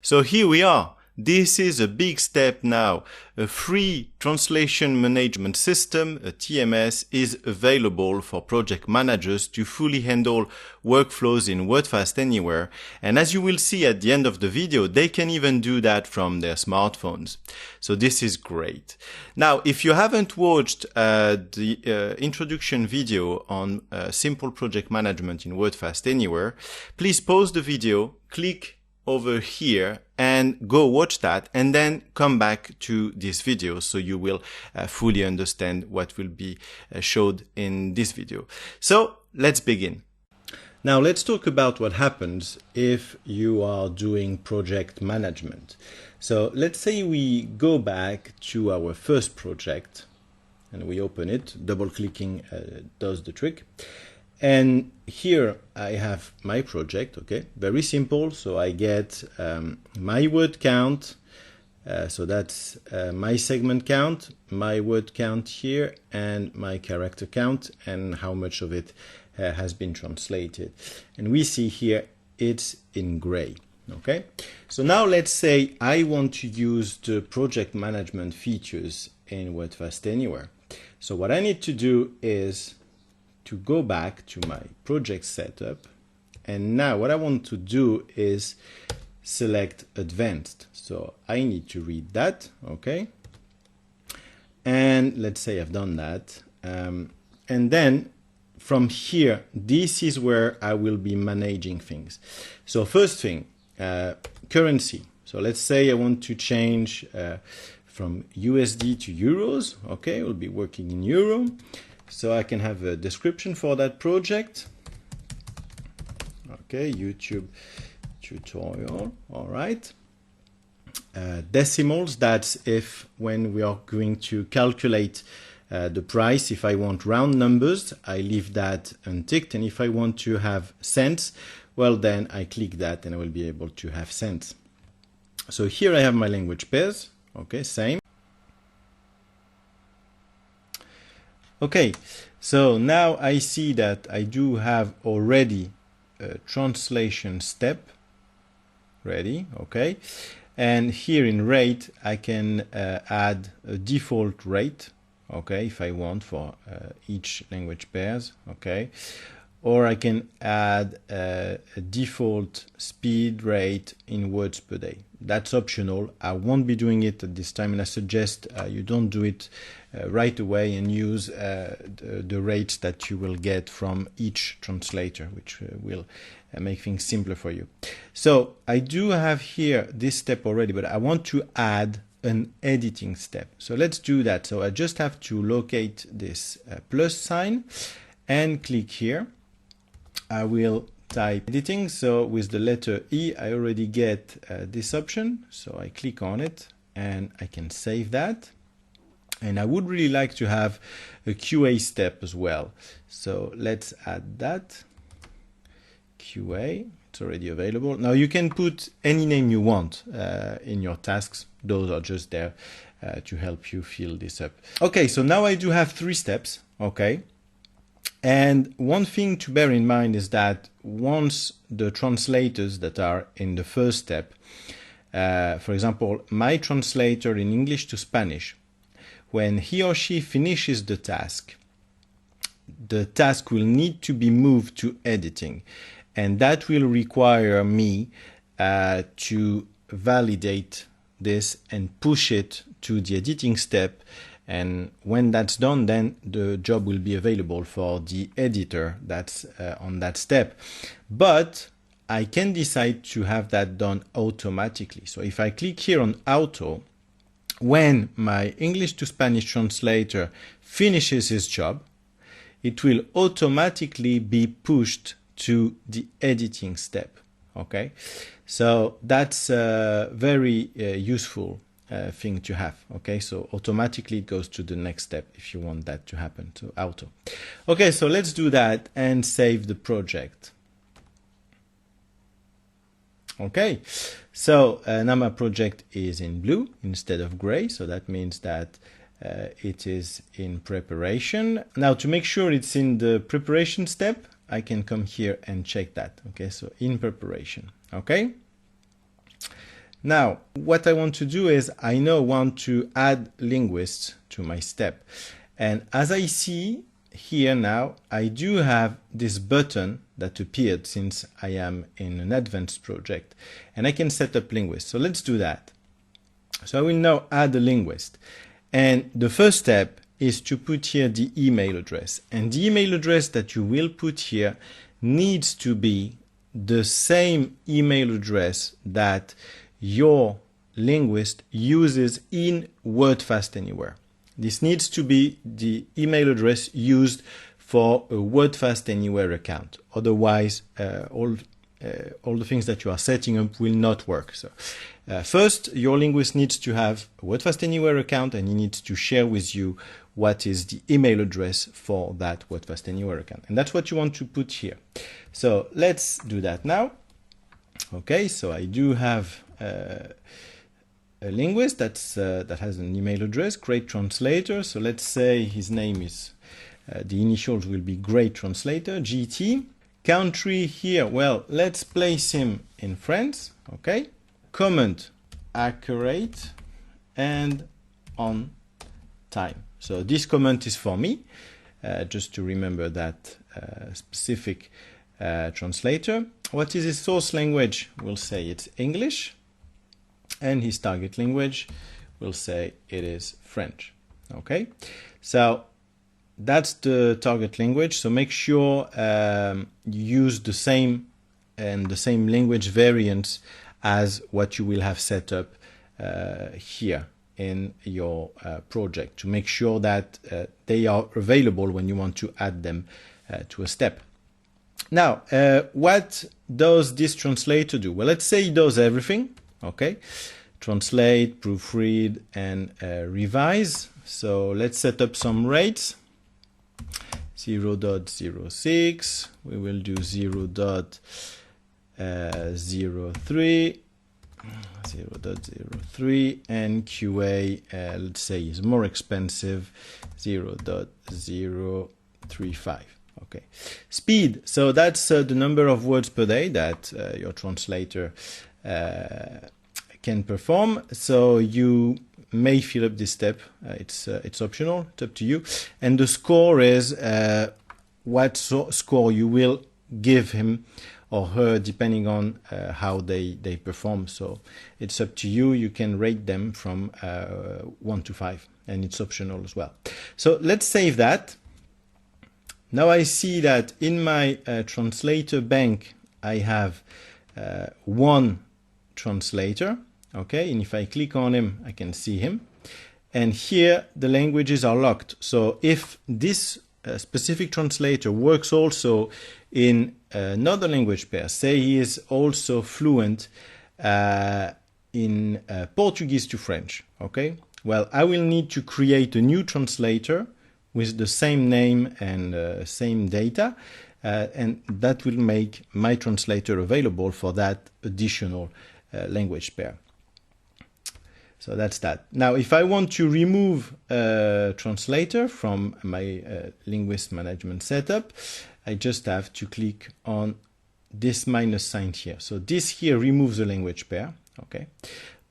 So here we are. This is a big step now. A free translation management system, a TMS, is available for project managers to fully handle workflows in Wordfast Anywhere. And as you will see at the end of the video, they can even do that from their smartphones. So this is great. Now, if you haven't watched the introduction video on simple project management in Wordfast Anywhere, please pause the video, click over here and go watch that, and then come back to this video so you will fully understand what will be showed in this video. So let's begin. Now let's talk about what happens if you are doing project management. So let's say we go back to our first project and we open it. Double clicking does the trick. And here I have my project, okay, very simple. So I get my word count, so that's my segment count, my word count here, and my character count, and how much of it has been translated. And we see here it's in gray, okay. So now let's say I want to use the project management features in Wordfast Anywhere. So what I need to do is to go back to my project setup, and now what I want to do is select advanced. So I need to read that, okay, and let's say I've done that, and then from here this is where I will be managing things. So first thing, currency. So let's say I want to change from USD to euros, okay, we'll be working in euro. So I can have a description for that project. Okay, YouTube tutorial, all right. Decimals, that's if when we are going to calculate the price, if I want round numbers, I leave that unticked. And if I want to have cents, well, then I click that and I will be able to have cents. So here I have my language pairs, okay, same. Okay, so now I see that I do have already a translation step ready, okay, and here in rate I can add a default rate, okay, if I want for each language pairs, okay, or I can add a default speed rate in words per day. That's optional. I won't be doing it at this time, and I suggest you don't do it right away and use the rates that you will get from each translator, which will make things simpler for you. So I do have here this step already, but I want to add an editing step. So let's do that. So I just have to locate this plus sign and click here. I will type editing. So with the letter E, I already get this option. So I click on it and I can save that. And I would really like to have a QA step as well. So let's add that. QA, it's already available. Now you can put any name you want in your tasks. Those are just there to help you fill this up. Okay, so now I do have 3 steps, okay. And one thing to bear in mind is that once the translators that are in the first step, for example, my translator in English to Spanish, when he or she finishes the task will need to be moved to editing. And that will require me to validate this and push it to the editing step. And when that's done, then the job will be available for the editor that's on that step. But I can decide to have that done automatically. So if I click here on auto, when my English to Spanish translator finishes his job, it will automatically be pushed to the editing step. Okay, so that's very useful thing to have. Okay, so automatically it goes to the next step if you want that to happen, to auto. Okay, so let's do that and save the project. Okay, so now my project is in blue instead of gray, so that means that it is in preparation. Now to make sure it's in the preparation step, I can come here and check that. Okay, so in preparation. Okay, Now, what I want to do is I now want to add linguists to my step. And as I see here now, I do have this button that appeared since I am in an advanced project, and I can set up linguists. So let's do that. So I will now add a linguist. And the first step is to put here the email address. And the email address that you will put here needs to be the same email address that your linguist uses in Wordfast Anywhere. This needs to be the email address used for a Wordfast Anywhere account. Otherwise, all the things that you are setting up will not work. So, first, your linguist needs to have a Wordfast Anywhere account, and he needs to share with you what is the email address for that Wordfast Anywhere account. And that's what you want to put here. So let's do that now. Okay, so I do have a linguist that has an email address, Great Translator. So let's say his name is, the initials will be Great Translator, GT. Country here, well, let's place him in France, okay? Comment, accurate, and on time. So this comment is for me, just to remember that specific translator. What is his source language? We'll say it's English. And his target language, we'll say it is French. Okay, so that's the target language. So make sure you use the same language variants as what you will have set up here in your project, to make sure that they are available when you want to add them to a step. Now, what does this translator do? Well, let's say it does everything. Okay, translate, proofread, and revise. So let's set up some rates. 0.06, we will do 0.03, 0.03, and QA, let's say, is more expensive, 0.035. Okay, speed. So that's the number of words per day that your translator can perform. So you may fill up this step. It's optional. It's up to you. And the score is what score you will give him or her depending on how they perform. So it's up to you. You can rate them from 1 to 5, and it's optional as well. So let's save that. Now I see that in my translator bank, I have one translator, okay, and if I click on him, I can see him. And here the languages are locked. So if this specific translator works also in another language pair, say he is also fluent in Portuguese to French, okay, well, I will need to create a new translator with the same name and same data, and that will make my translator available for that additional language pair. So that's that. Now, if I want to remove a translator from my linguist management setup, I just have to click on this minus sign here. So this here removes the language pair, okay?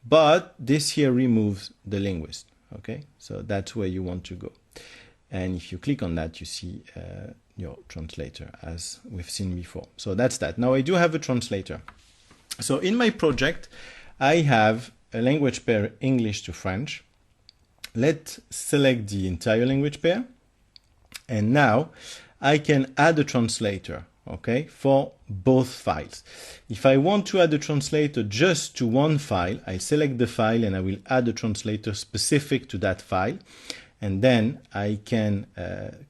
But this here removes the linguist, okay? So that's where you want to go. And if you click on that, you see your translator as we've seen before. So that's that. Now I do have a translator. So in my project, I have a language pair English to French. Let's select the entire language pair. And now I can add a translator, okay, for both files. If I want to add a translator just to one file, I select the file and I will add a translator specific to that file. And then I can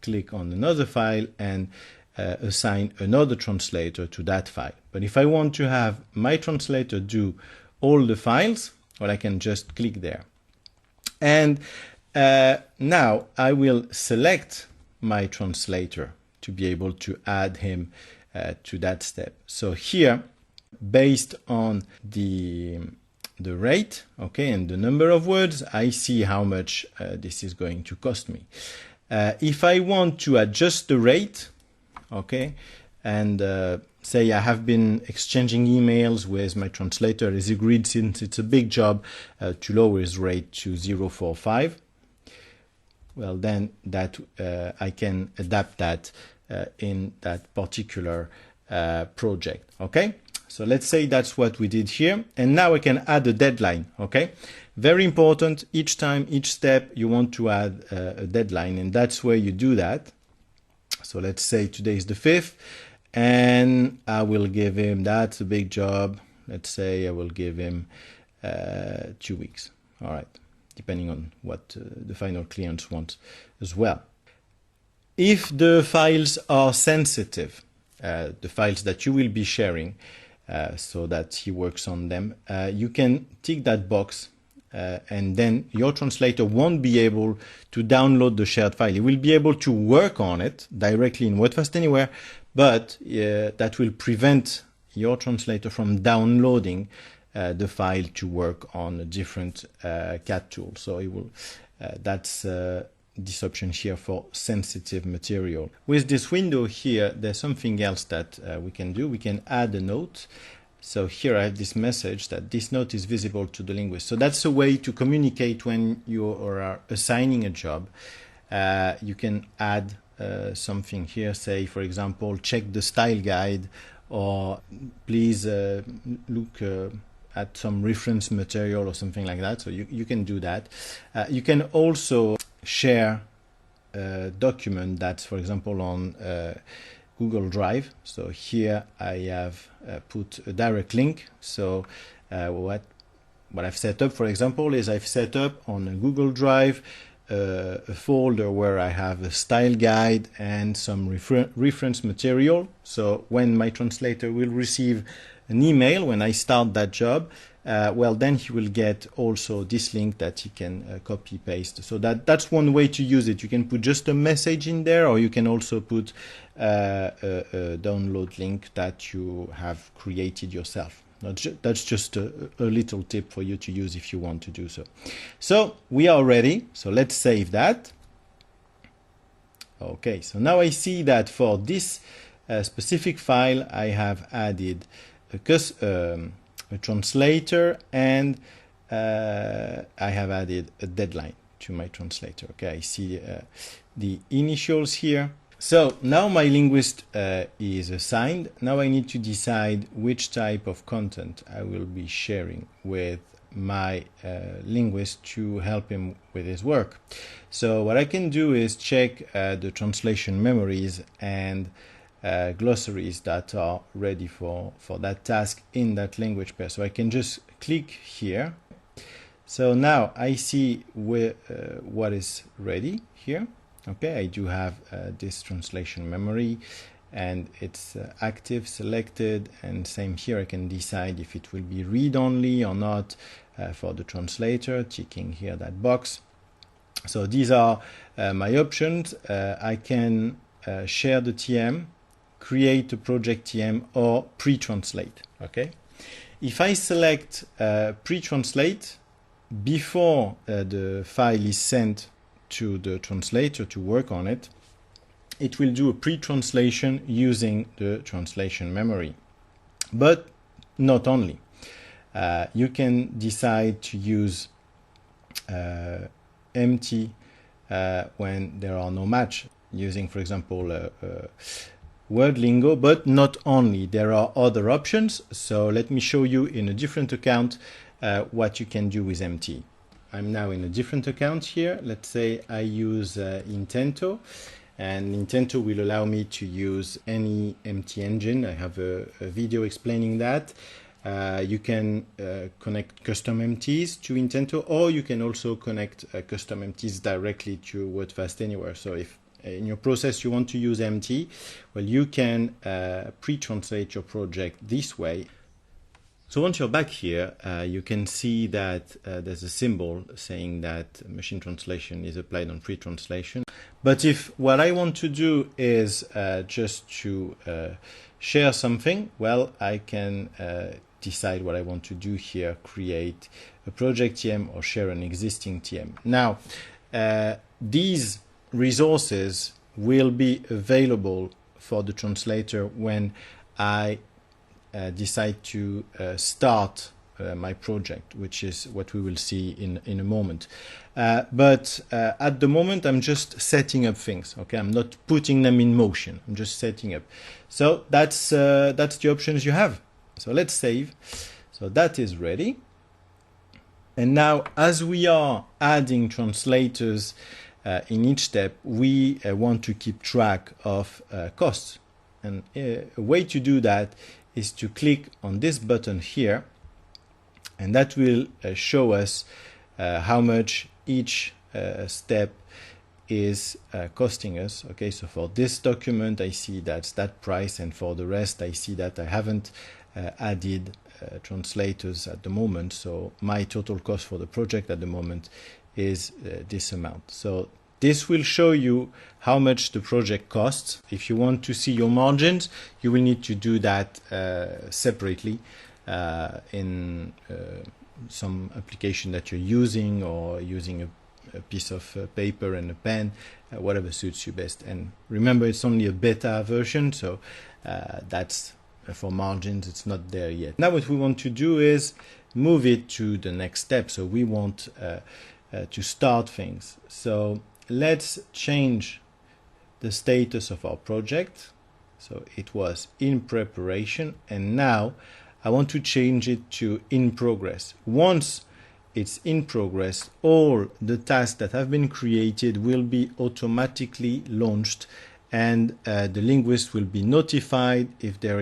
click on another file and assign another translator to that file. But if I want to have my translator do all the files, well, I can just click there. And now I will select my translator to be able to add him to that step. So here, based on the rate, okay, and the number of words, I see how much this is going to cost me. If I want to adjust the rate, okay, and say I have been exchanging emails with my translator. He's agreed, since it's a big job, to lower his rate to 0.45. Well, then that I can adapt that in that particular project. Okay, so let's say that's what we did here, and now I can add a deadline. Okay, very important. Each time, each step, you want to add a deadline, and that's where you do that. So let's say today is the 5th, and I will give him, that's a big job, let's say I will give him 2 weeks. All right, depending on what the final clients want as well. If the files are sensitive, the files that you will be sharing, so that he works on them, you can tick that box, and then your translator won't be able to download the shared file. He will be able to work on it directly in Wordfast Anywhere, but that will prevent your translator from downloading the file to work on a different CAD tool. So it will, that's this option here for sensitive material. With this window here, there's something else that we can do. We can add a note. So here I have this message that this note is visible to the linguist. So that's a way to communicate when you are assigning a job. You can add something here, say, for example, check the style guide, or please look at some reference material or something like that. So you can do that. You can also share a document that's, for example, on Google Drive. So here I have put a direct link. So what I've set up, for example, is I've set up on a Google Drive a folder where I have a style guide and some reference material. So when my translator will receive an email when I start that job, well, then he will get also this link that he can copy paste. So that's one way to use it. You can put just a message in there, or you can also put a download link that you have created yourself. That's just a little tip for you to use if you want to do so. So we are ready. So let's save that. Okay, so now I see that for this specific file, I have added a translator, and I have added a deadline to my translator. Okay, I see the initials here. So now my linguist is assigned. Now I need to decide which type of content I will be sharing with my linguist to help him with his work. So what I can do is check the translation memories and glossaries that are ready for that task in that language pair. So I can just click here. So now I see what is ready here. Okay, I do have this translation memory, and it's active, selected, and same here. I can decide if it will be read-only or not for the translator, ticking here that box. So these are my options. I can share the TM, create a project TM, or pre-translate. Okay, if I select pre-translate before the file is sent to the translator to work on it, it will do a pre-translation using the translation memory. But not only. You can decide to use empty when there are no match, using, for example, word lingo, but not only. There are other options. So let me show you in a different account what you can do with empty. I'm now in a different account here. Let's say I use Intento, and Intento will allow me to use any empty engine. I have a video explaining that. You can connect custom empties to Intento, or you can also connect custom empties directly to Wordfast Anywhere. So if in your process you want to use empty, well, you can pre-translate your project this way. So once you're back here, you can see that there's a symbol saying that machine translation is applied on pre-translation. But if what I want to do is just to share something, well, I can decide what I want to do here, create a project TM or share an existing TM. Now, these resources will be available for the translator when I decide to start my project, which is what we will see in a moment. But at the moment, I'm just setting up things. Okay, I'm not putting them in motion. I'm just setting up. So that's the options you have. So let's save. So that is ready. And now, as we are adding translators in each step, we want to keep track of costs. And a way to do that is to click on this button here, and that will show us how much each step is costing us. Okay, so for this document, I see that's that price, and for the rest, I see that I haven't added translators at the moment. So my total cost for the project at the moment is this amount. So this will show you how much the project costs. If you want to see your margins, you will need to do that separately in some application that you're using, or using a piece of paper and a pen, whatever suits you best. And remember, it's only a beta version, so that's for margins, it's not there yet. Now what we want to do is move it to the next step. So we want to start things. So let's change the status of our project. So it was in preparation, and now I want to change it to in progress. Once it's in progress, all the tasks that have been created will be automatically launched, and the linguist will be notified if there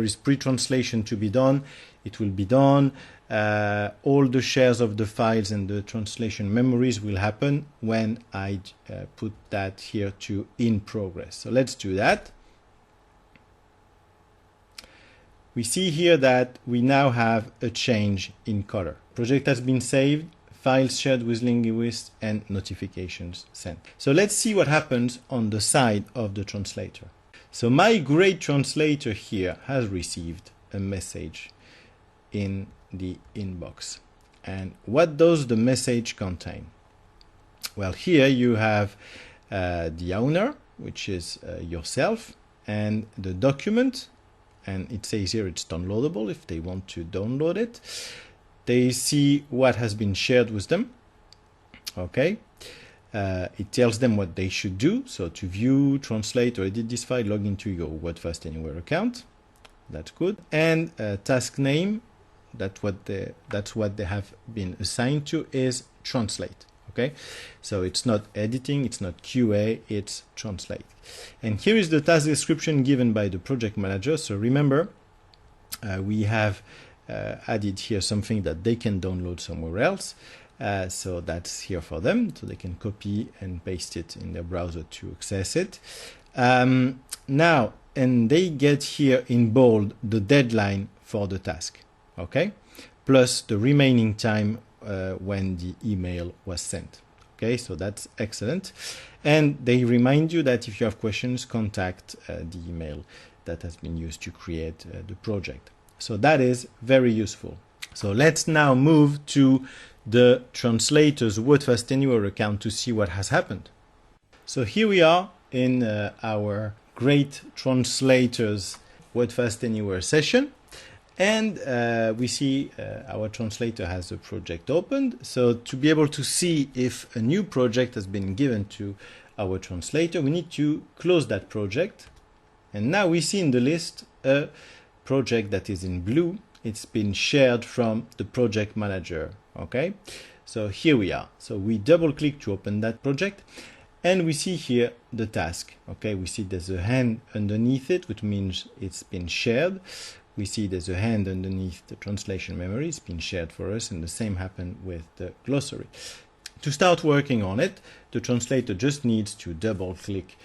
is pre-translation to be done. It will be done. All the shares of the files and the translation memories will happen when I put that here to in progress. So let's do that. We see here that we now have a change in color. Project has been saved, files shared with linguist, and notifications sent. So let's see what happens on the side of the translator. So my great translator here has received a message in the inbox. And what does the message contain? Well, here you have the owner, which is yourself, and the document, and it says here it's downloadable if they want to download it. They see what has been shared with them. Okay. It tells them what they should do. So to view, translate, or edit this file, log into your Wordfast Anywhere account. That's good. And task name, that's what they have been assigned to, is translate. Okay. So it's not editing, it's not QA, it's translate. And here is the task description given by the project manager. So remember, we have added here something that they can download somewhere else. So that's here for them, so they can copy and paste it in their browser to access it. Now, and they get here in bold the deadline for the task, okay? Plus the remaining time when the email was sent. Okay, so that's excellent. And they remind you that if you have questions, contact the email that has been used to create the project. So that is very useful. So let's now move to the translator's Wordfast Anywhere account to see what has happened. So here we are in our great translator's Wordfast Anywhere session. And we see our translator has a project opened. So to be able to see if a new project has been given to our translator, we need to close that project. And now we see in the list a project that is in blue. It's been shared from the project manager. Okay, so here we are. So we double click to open that project, and we see here the task. Okay, we see there's a hand underneath it, which means it's been shared. We see there's a hand underneath the translation memory. It's been shared for us, and the same happened with the glossary. To start working on it, the translator just needs to double click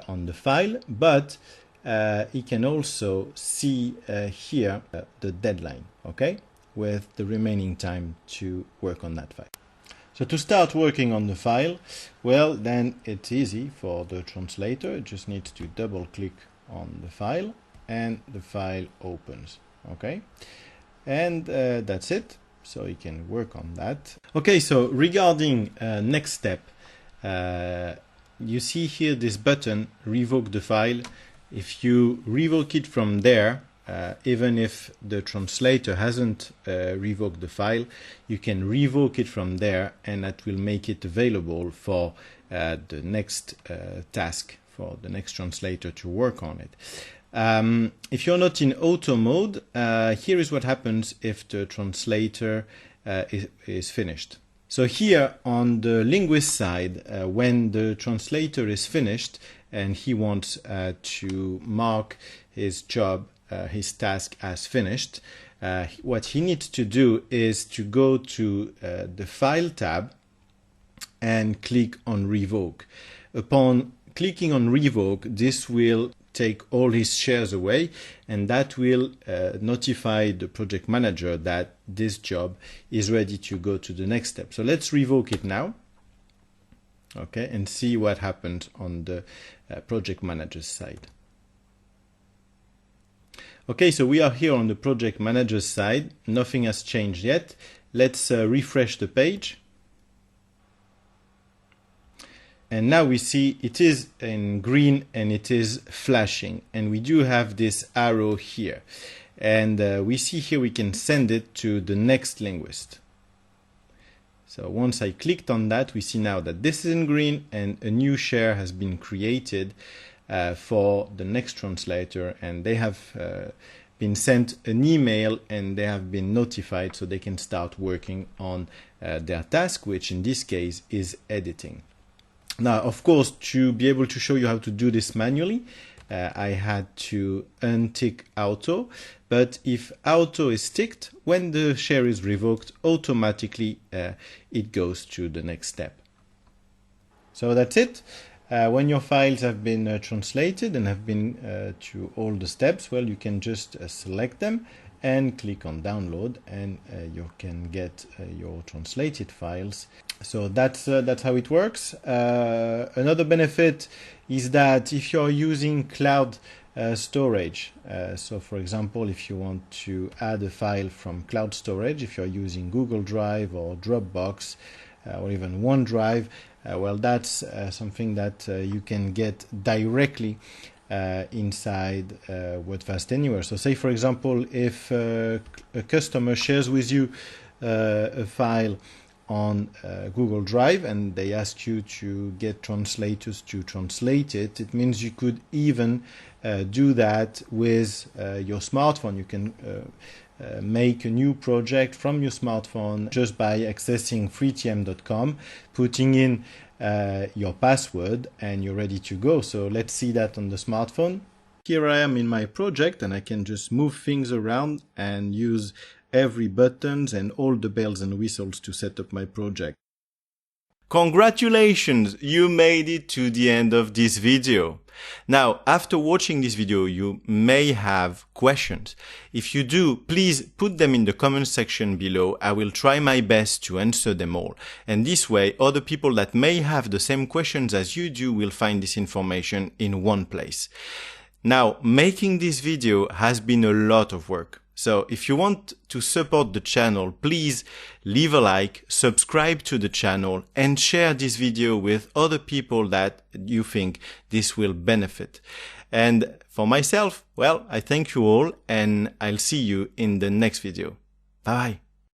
on the file, but he can also see here the deadline, okay, with the remaining time to work on that file. So to start working on the file, well, then it's easy for the translator. It just needs to double click on the file, and the file opens, okay, and that's it. So you can work on that. Okay, so regarding next step, you see here this button, revoke the file. If you revoke it from there, even if the translator hasn't revoked the file, you can revoke it from there, and that will make it available for the next task, for the next translator to work on it. If you're not in auto mode, here is what happens if the translator is finished. So here on the linguist side, when the translator is finished and he wants to mark his job, his task as finished, what he needs to do is to go to the File tab and click on Revoke. Upon clicking on Revoke, this will take all his shares away, and that will notify the project manager that this job is ready to go to the next step. So let's revoke it now, okay, and see what happened on the project manager's side. Okay, so we are here on the project manager's side. Nothing has changed yet. Let's refresh the page. And now we see it is in green and it is flashing. And we do have this arrow here. And we see here we can send it to the next linguist. So once I clicked on that, we see now that this is in green and a new share has been created for the next translator. And they have been sent an email and they have been notified so they can start working on their task, which in this case is editing. Now, of course, to be able to show you how to do this manually, I had to untick auto. But if auto is ticked, when the share is revoked, automatically it goes to the next step. So that's it. When your files have been translated and have been to all the steps, well, you can just select them and click on download, and you can get your translated files. So that's how it works. Another benefit is that if you're using cloud storage, so for example, if you want to add a file from cloud storage, if you're using Google Drive or Dropbox or even OneDrive, well, that's something that you can get directly inside Wordfast Anywhere. So say, for example, if a customer shares with you a file on Google Drive and they ask you to get translators to translate it, it means you could even do that with your smartphone. You can make a new project from your smartphone just by accessing freetm.com, putting in your password, and you're ready to go. So let's see that on the smartphone. Here I am in my project and I can just move things around and use every buttons and all the bells and whistles to set up my project. Congratulations! You made it to the end of this video. Now, after watching this video, you may have questions. If you do, please put them in the comment section below. I will try my best to answer them all. And this way, other people that may have the same questions as you do will find this information in one place. Now, making this video has been a lot of work. So if you want to support the channel, please leave a like, subscribe to the channel, and share this video with other people that you think this will benefit. And for myself, well, I thank you all, and I'll see you in the next video. Bye bye.